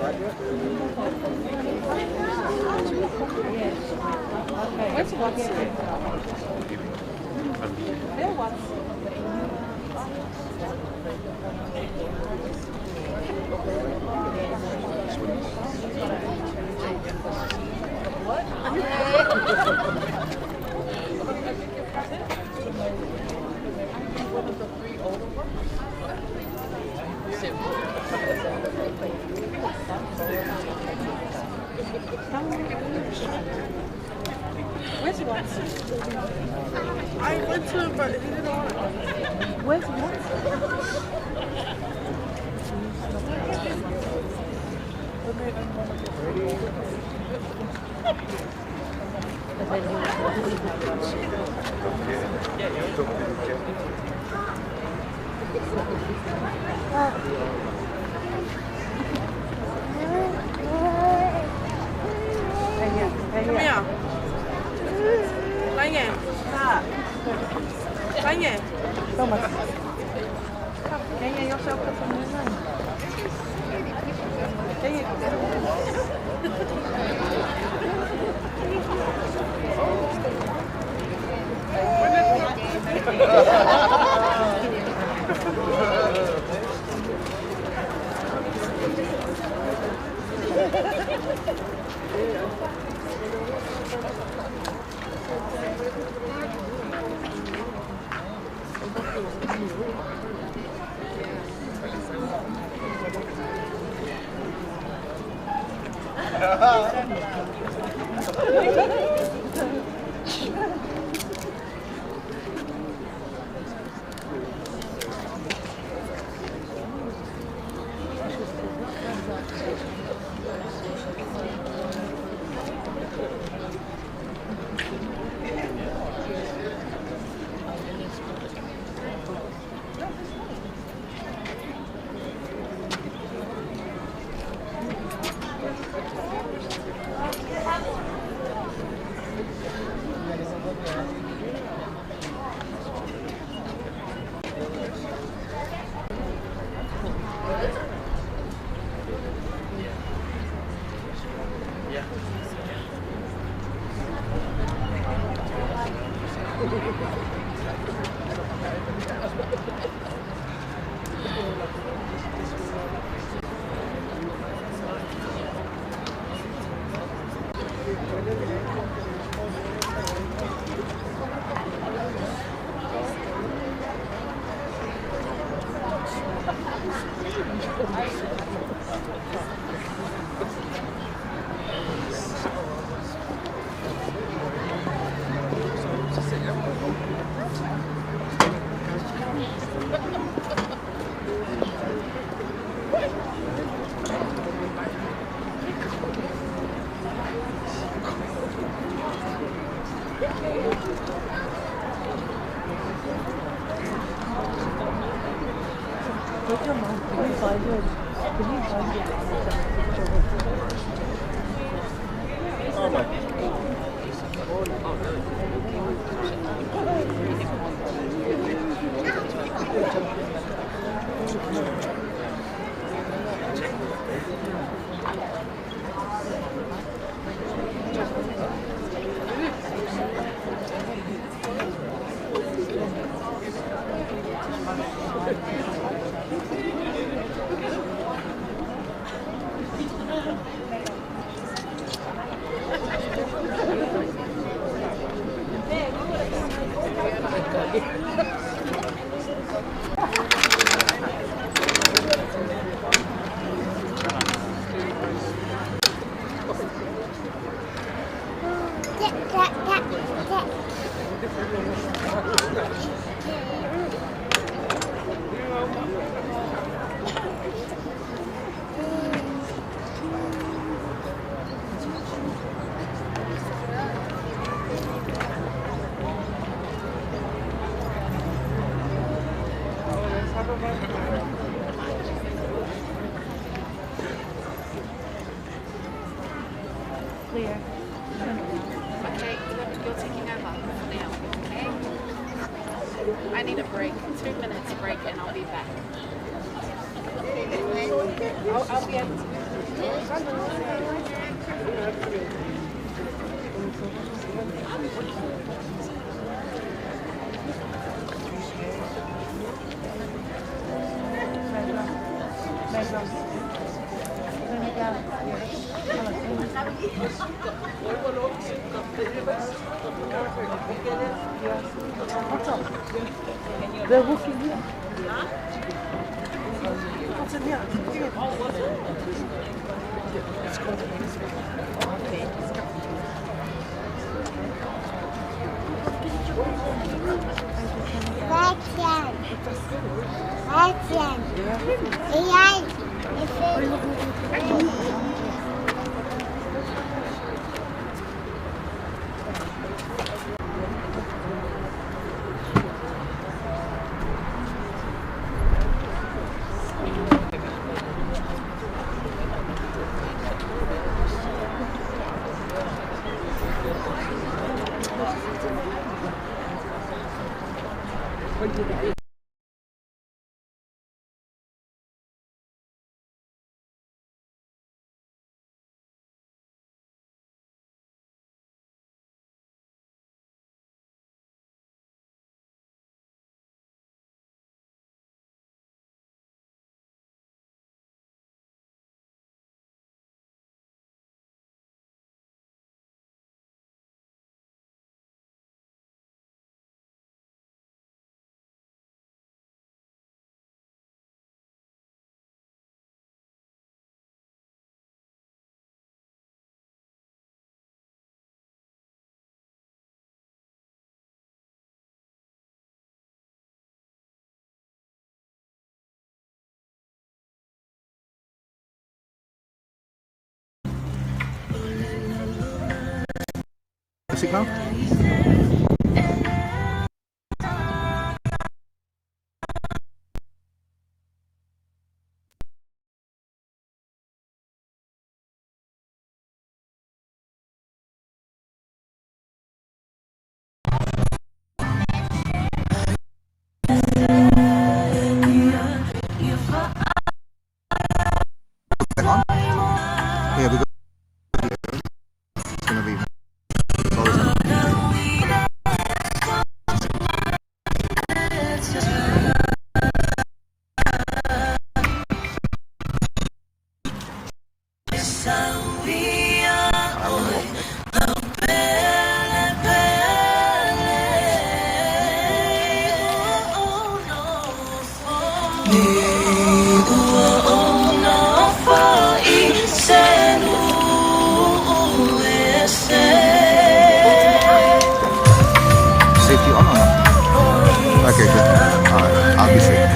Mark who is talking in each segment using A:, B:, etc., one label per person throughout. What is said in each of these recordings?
A: Where's Watson? Where Watson? Where's Watson? I went to him, but he didn't want it. Where's Watson? Come here. Lagi. Lagi. Thomas. Can you yourself put some in there?
B: Clear. Okay, you're taking over now, okay? I need a break, 2 minutes break, and I'll be back. I'll be able to.
A: They're walking here. What's in here?
C: Music now? Yeah, because it's gonna be always on. I will walk it. Safety on or not? Okay, good. I'll be safe.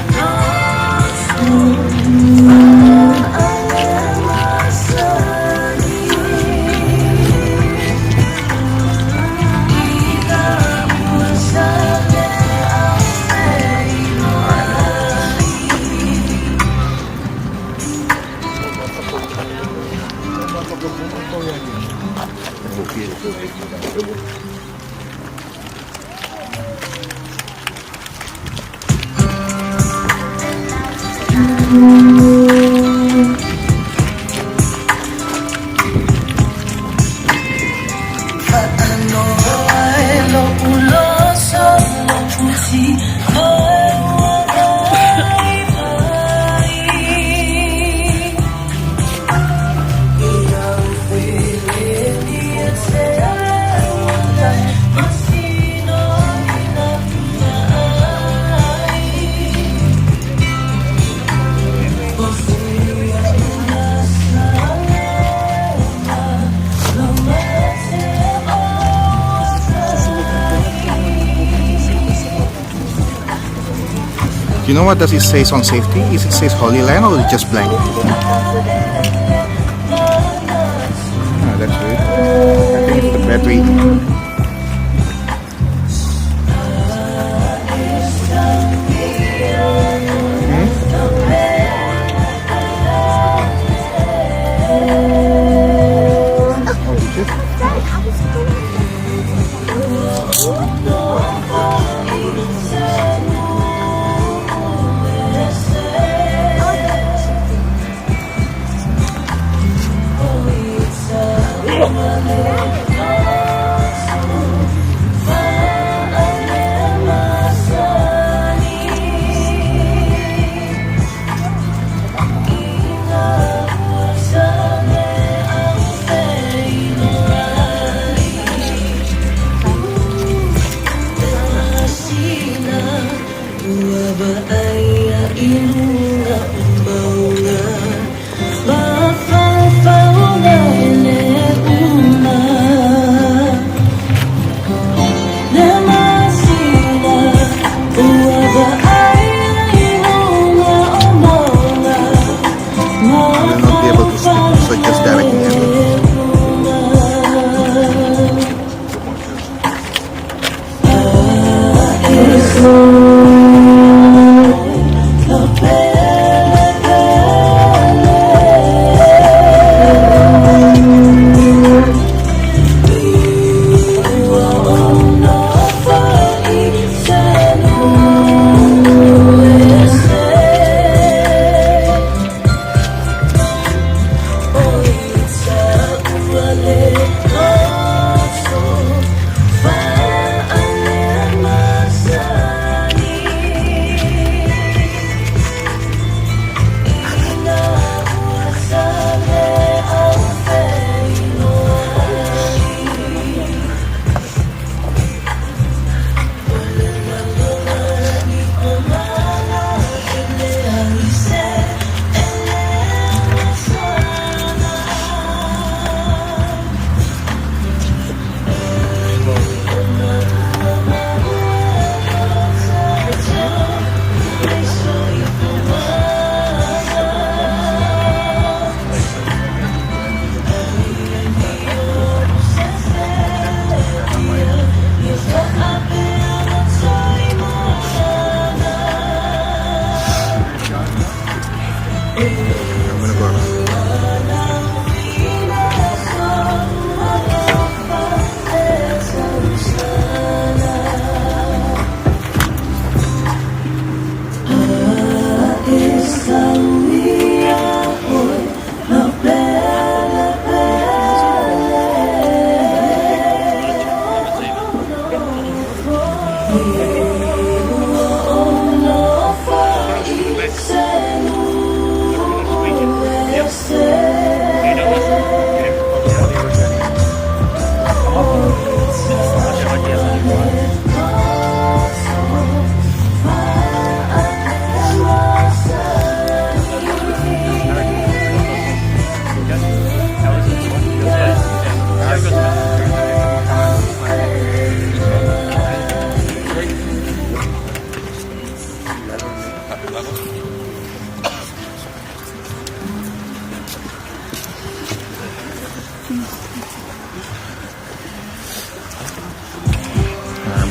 C: You know what does it say on safety? Is it says Holy Land or just blank? Ah, that's weird. I think it's the battery.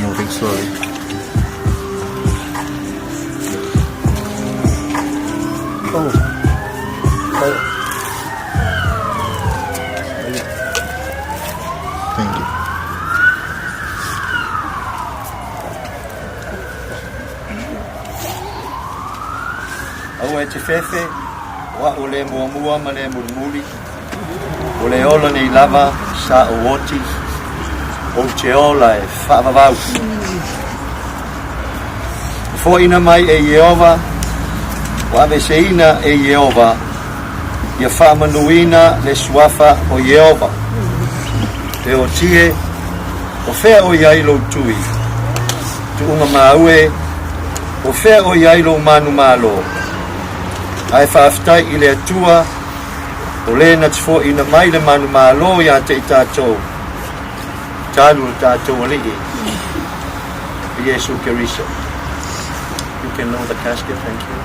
C: Moving slowly. Oh. Thank you.
D: Au e te fefe, wa o le mua ma le murimuri, o le ola ni lava sa o oti, o te ola e whaavavau. Fo ina mai e Jehova, wa ave se ina e Jehova, ia whaamanuina le suafa o Jehova. Te o tie, o whea o iailo tui, tu unga maue, o whea o iailo manu malo. Ai whaaftai i le atua, o le na tifo ina mai le manu malo ia te i tātou. Tālu o tātou alii. Yesu Kirisa. You can lower the casket, thank you.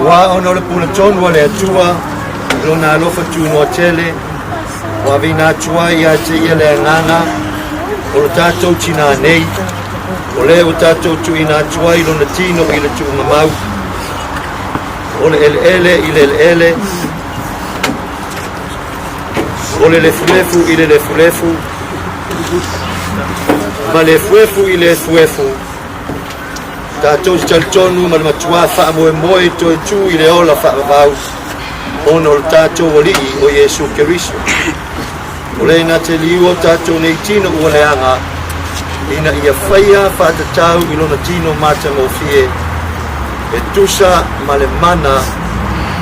D: Wa ono le pula tonu le atua, lona alofa tunu o tele, wa vina atua ia te ia le nganga, o le tātou tina nei, o le o tātou tu ina atua i lona tino i le tu mamau, o le ele i le ele, o le lefulefu i le lefulefu, ma le fuefu i le fuefu, Tātou si talitonu ma le matua whaamoe toi tū I le ola whaavau. Ono le tātou alii o Iesu Keriso. O le na te liu o tātou nei tino ua leanga. Ina ia whaia whaatatau I lona tino mātango fie. E tusa ma le mana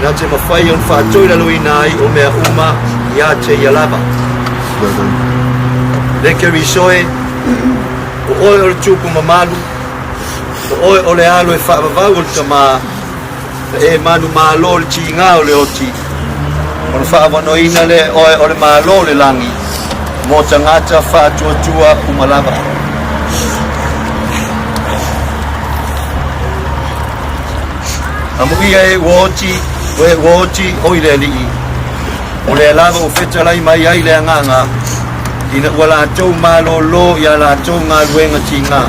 D: na te mawhai on whaatoi lalo inai o mea uma ia te ialava. Le Kerisoe, o oe o le tupu mamalu, o oe o le alo e whaavavau o le tamaa, e manu malo le tinga o le oti. O le whaavanoina le oe o le malo le langi, mo tangata whaatuatua umalava. Amuia e woti o I le alii. O le alava o whetalai mai ai le anganga. Ina ua lātou mālolo ia lātou ngā luenga tinga.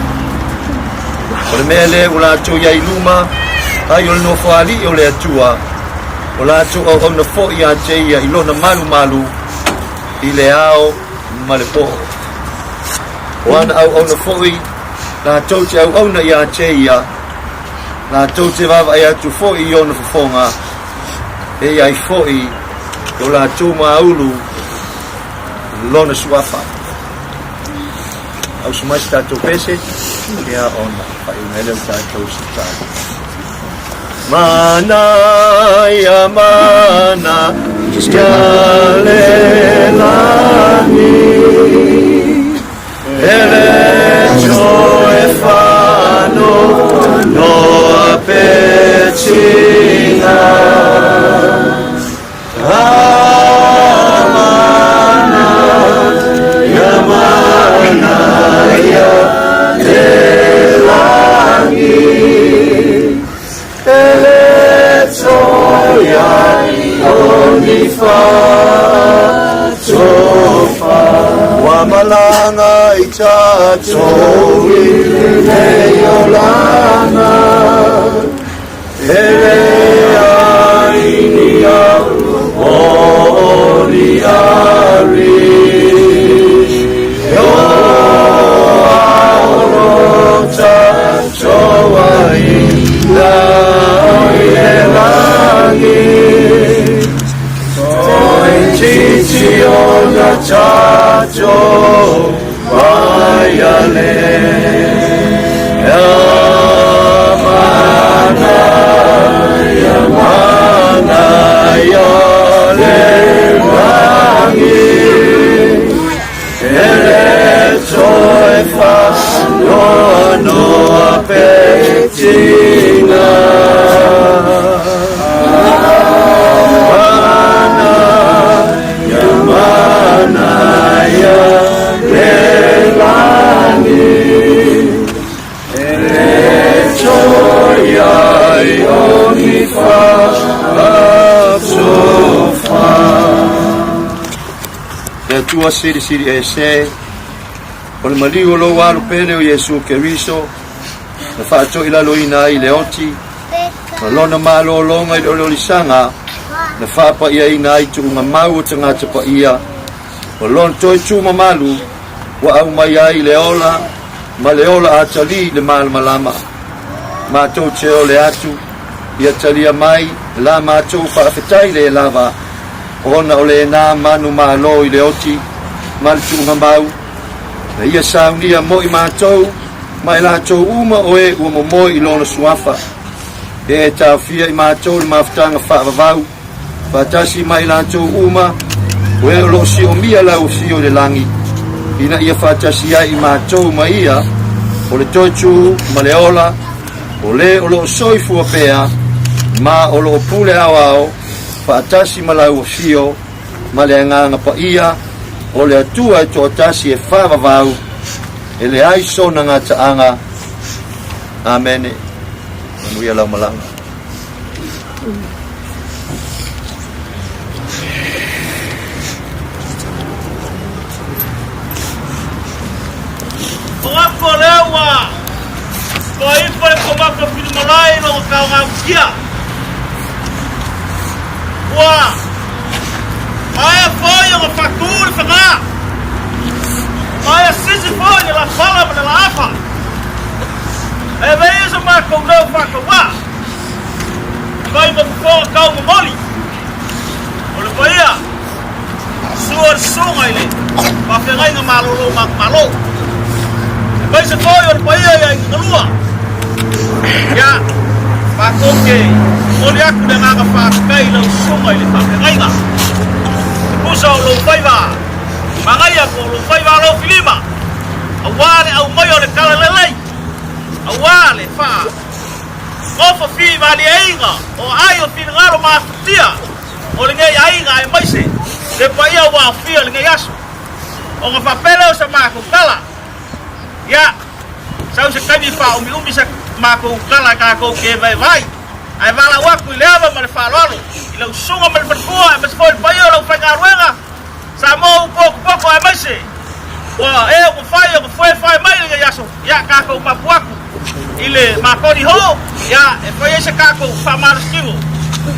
D: O le mea le o lātou iai luma, ai o le no whaali o le atua. O lātou au na fo ia te ia I lona malu I le ao ma le po. O ana au na fo I, lātou te au na ia te ia. Lātou te wawa ai atu fo I o na fofonga. E ai fo I, o lātou maulu, lona suafa. Au sumai tātou pese, kia ona, pai umele tātou sitai. Mana ia mana, ia le lani, ele jo e whano, no a petina. Wamalanga itato ile yolana ele ainia oriari yo aurota choaina yelangi Titi ona chacho vayale yamana yole rangi ele choefa no apetina Le tua siri e se o le maliu lo walu pene o Iesu Keriso na whaato ila loina I le oti na lona malo longa I lo lisanga na whaapa ia ina I tu unga mau o tangata pa ia o lona toi tu mamalu wa au mai ai le ola ma le ola atali le malama ma tau te o le atu ia talia mai la ma tau whaafetai le lava ona o le nā manu malo I le oti ma le tunga mau na ia saunia mo I mātou ma I lātou uma oe ua momo I lona suafa e tau fia I mātou le mawhtanga whaavavau whaatasi ma I lātou uma oe o lo si o mia lau si o le langi ina ia whaatasi ai I mātou ma ia o le toitu ma le ola o le o lo soifua pea ma o lo pule au au whaatasi ma lau fio ma le anganga pa ia o le atua to tasi e whaavavau e le aiso na ngata anga amene manuia lau malanga
E: Wako lewa Kwa ipo le komako filmalai no kawangia Wa Maya foia o fatura fana Maya sisi foia la fala na la afa E vei sa mākou rau whakawā. Kai ma kua kau ma moli. O le paia. Suar sunga ile. Whawhengai ngā malolo malo. Kai sa koi o le paia ia i ngalua. Ia. Whakoke. Ole aku na ngā whakakai lau sunga ile whawhengai ngā. Pusa o lo whaiwa. Mangai ako lo whaiwa lo filima. Awale au mai o le kalalelei. Awale wha. Ofa fi vali ainga. O ai o fi ngaro mākutia. O le ngai ainga e maise. Le paia wa fi o le ngai aso. O ngā whapele o sa māku kala. Ia. Sau se kaimi wha umi sa māku kala kako ke vai. Ai wala waku i leava ma le whaloalo. I lau sunga ma le whanfua. E masifo le paia o lau whaingaruenga. Sa mo poko e maise. Wa e o fai o fai mai le yaso. Ya kako mapuaku. Ile makoni ho. Ya e fai se kako fa marskivo.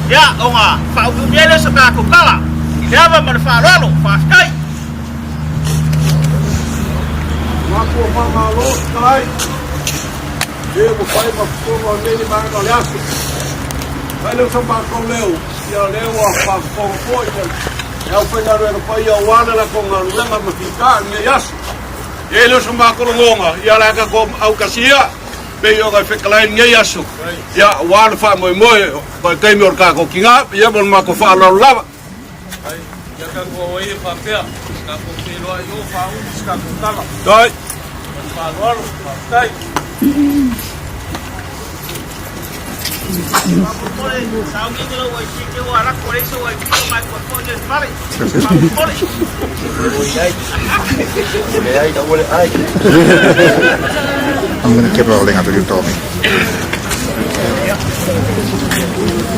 E: Ya onga fa umiele se kako kala. Ile ava ma fa ralo fa skai.
F: Mako fa lo skai. E o fai ma ko nele ma no yaso. Vai lo samba ko leo. Ya leo fa ko é o whaingaru e no pai au wana la ko ngā runga ma whika ni yasu. E leo sa mākoro ngonga, ia raka ko au kasia, pe i o kai whekalai ni yasu. Ia wana wha moe moe, kai keimi or kako ki ngā, ia mon mako wha lau lava.
E: Ia kako o e whapea, kako ke roa i o wha unis kako tala.
F: Tai.
E: Wha roaro, wha tai. Sao ngi lo wai ki o ara ko eso wai ki mai ko ko je vale.
C: I'm going to keep rolling until you told me.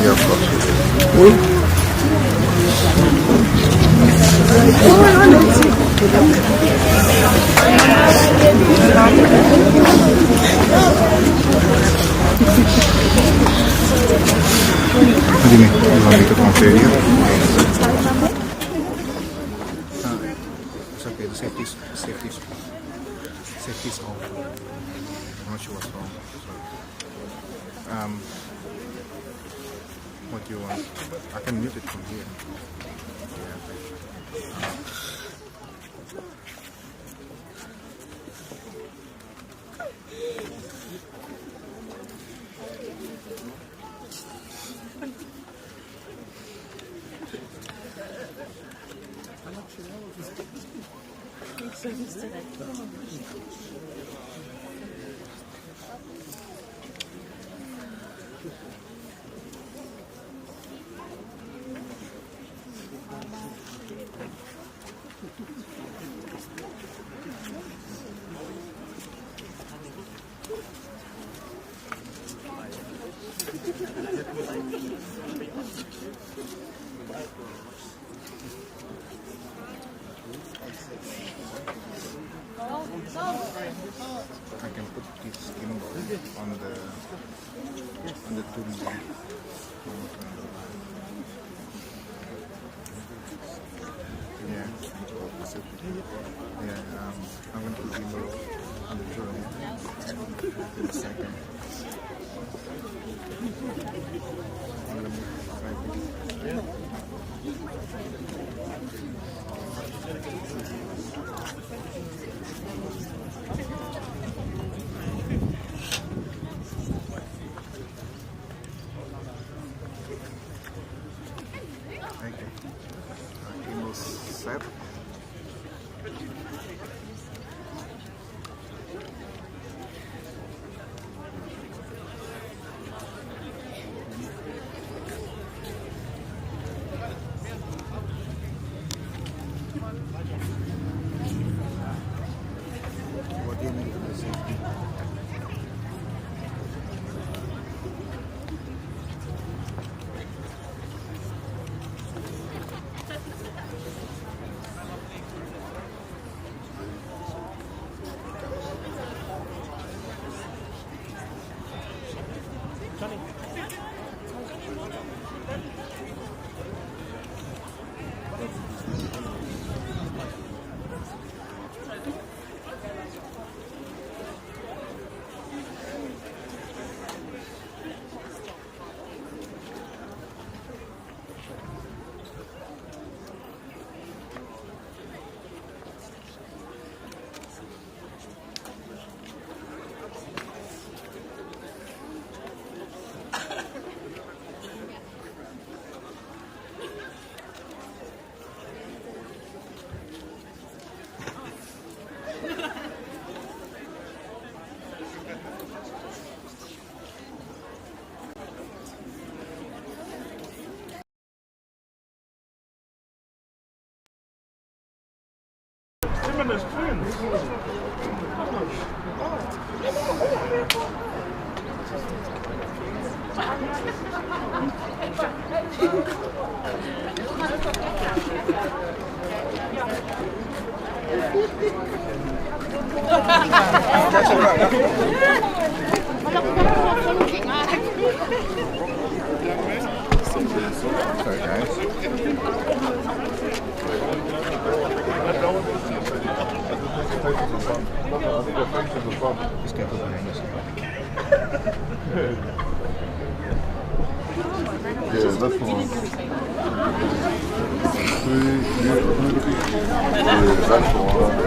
C: Yeah, of course. What do you mean? You want me to transfer you? It's okay, the safety's off. I'm not sure what's wrong. What do you want? I can mute it from here. I can put this gimbal on the tube. Yeah, I'm going to put gimbal on the drone in a second. Set. What do you mean for the safety?
E: goodness, twins.
C: That's all right. Sorry, guys. Just get the names.
F: Yeah, that's one. Yeah, that's one.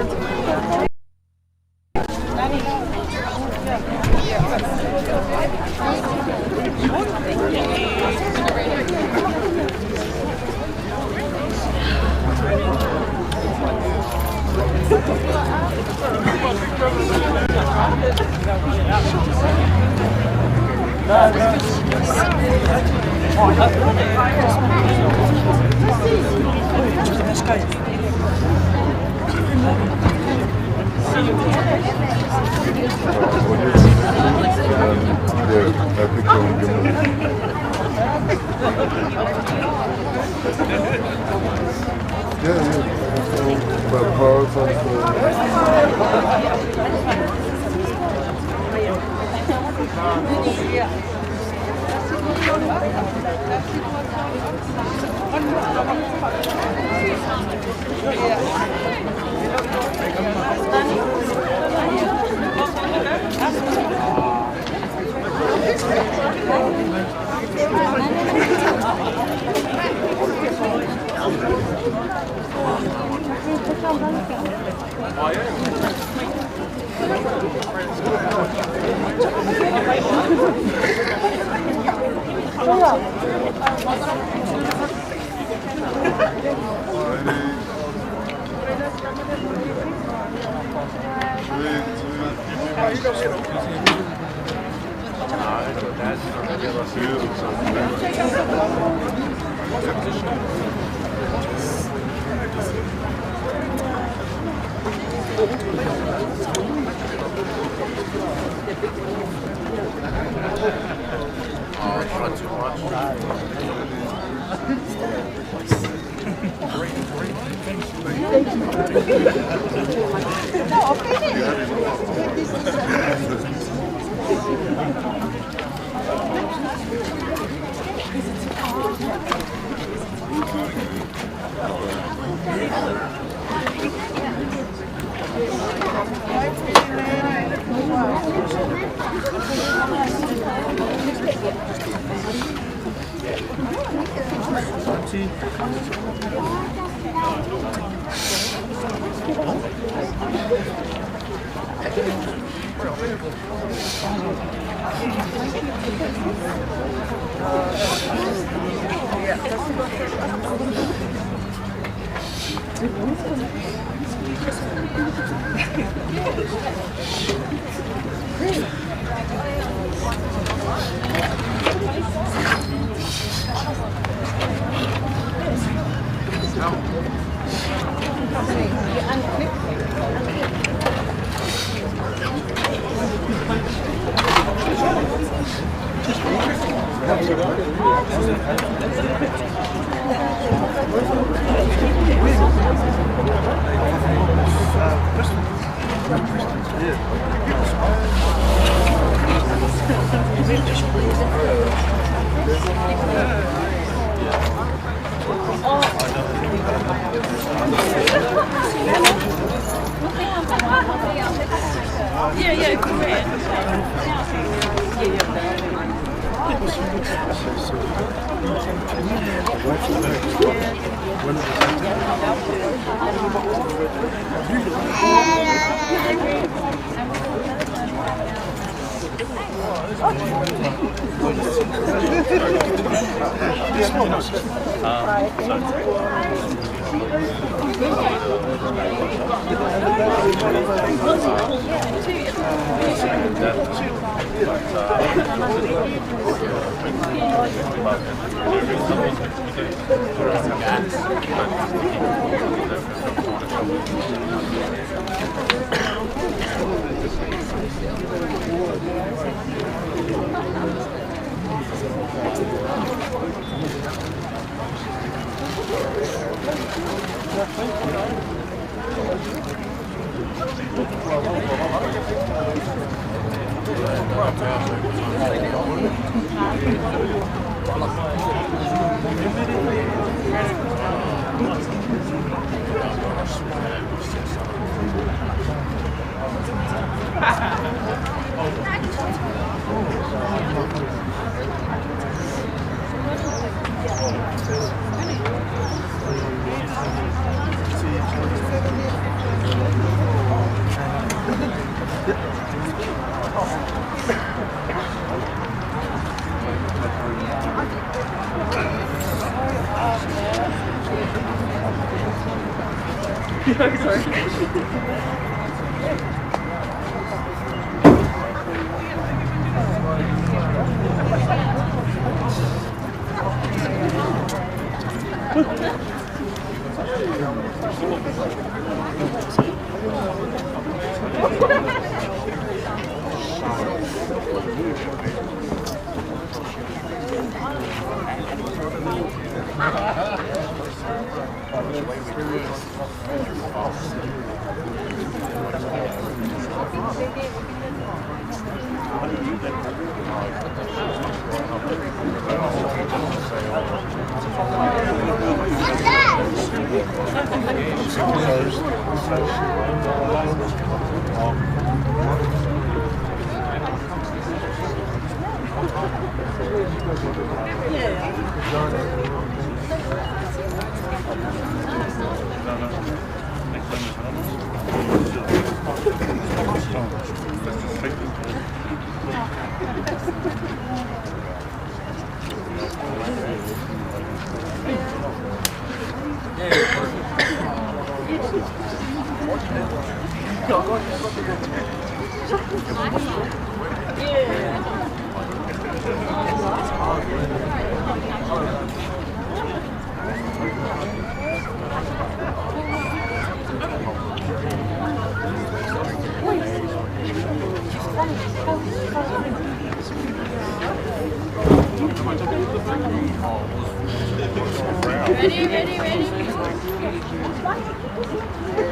B: Ready?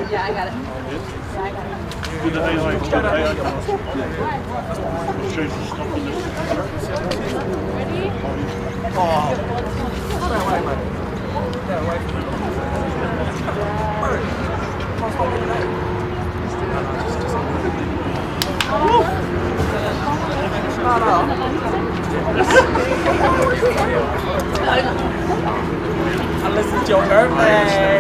B: Yeah, I got it.
A: Unless it's your birthday.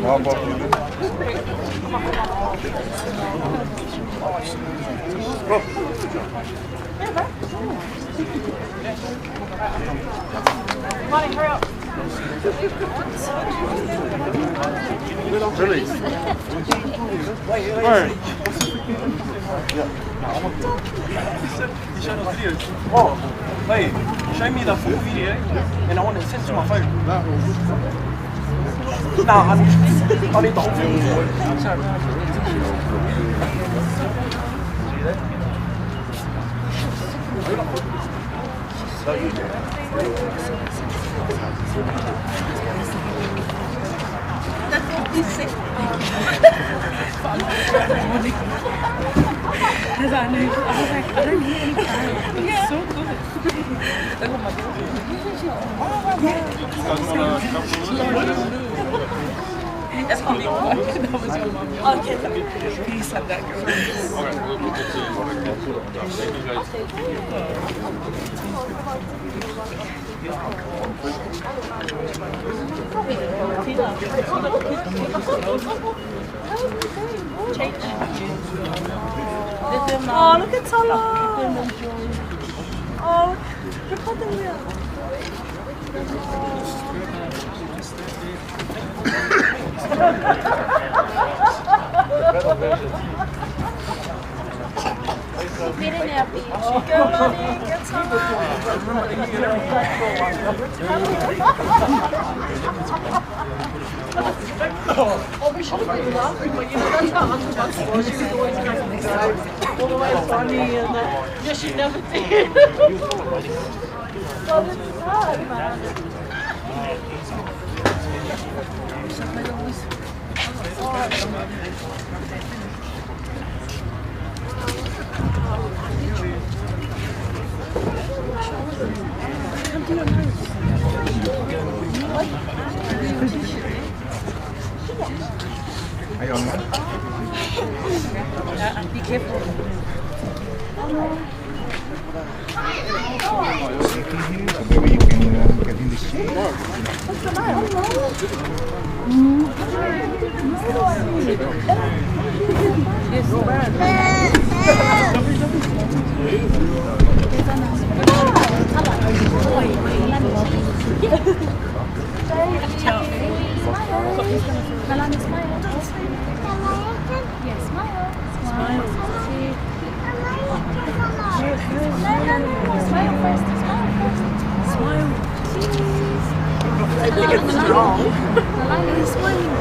A: Money, hurry up.
F: Really? Where? Oh, hey, show me the full video and I want to send it to my phone. No, I need the whole thing.
A: That's what he said. Because I knew, I was like, I don't need any time. It's so good. Look what my That's how they walk. That was your mom. Okay. Peace and that girl. Oh, look at Tala. Oh, look at the wheel.
B: Get in there, bitch.
A: Good morning, get Tala. Oh, we should have been laughing, but you know, that's how Uncle Bucks was. She was always cracking me up. All the way funny and yeah, she never did. Well, it's sad, man. Be careful.
C: Maybe you can get in the seat.
A: What's the matter?
B: Kalani, smile. Yes, smile. Smile. Smile first.
A: Smile.
B: Cheese.
A: I think it's wrong.
B: Kalani is smiling.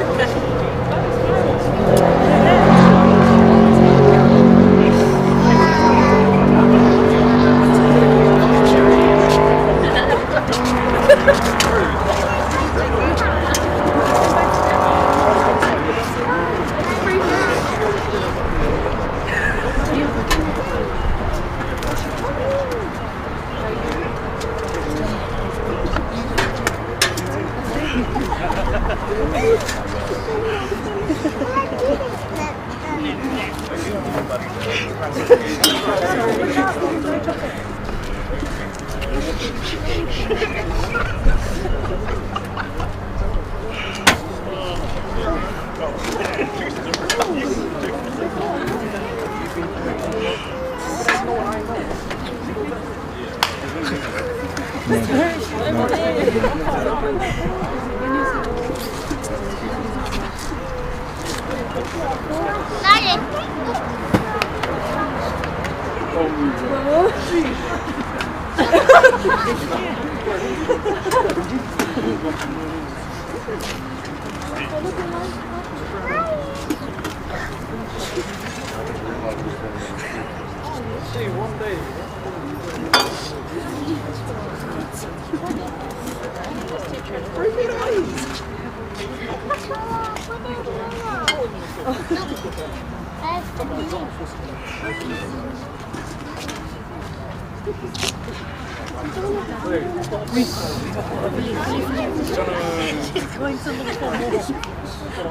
A: Going to look for more.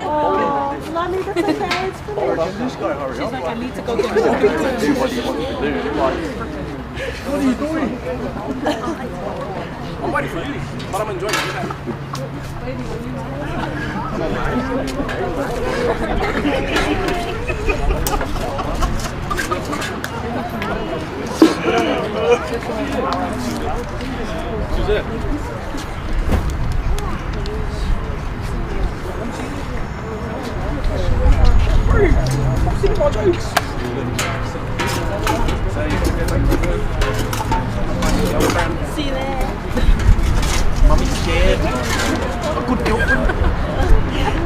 A: Oh, Lani, that's okay. It's finished.
F: This guy, hurry
A: She's
F: up.
A: like, I need to go get more.
F: Do what you want to do. Like, what are you doing? I'm waiting for you, but I'm enjoying it.
A: See you there.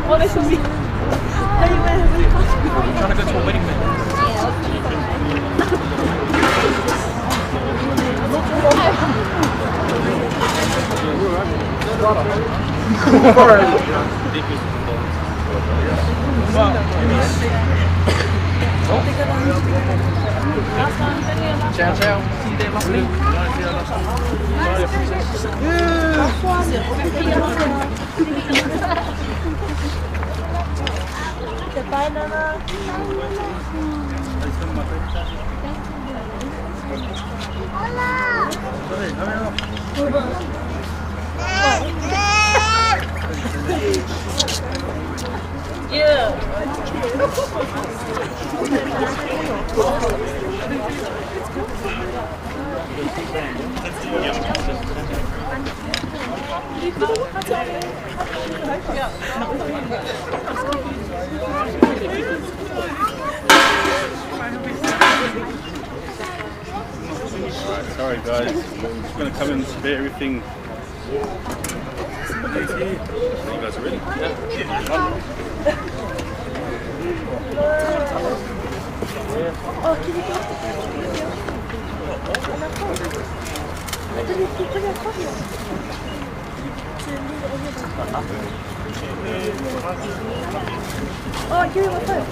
A: What is it? Hey, man.
G: Trying to go to a wedding, man. Ciao, ciao. See you there, lovely.
A: Bye, Nana. Yeah.
H: Sorry guys, I'm just going to come in and spare everything. You guys are ready?
A: Oh, can you go? Oh, give me my phone.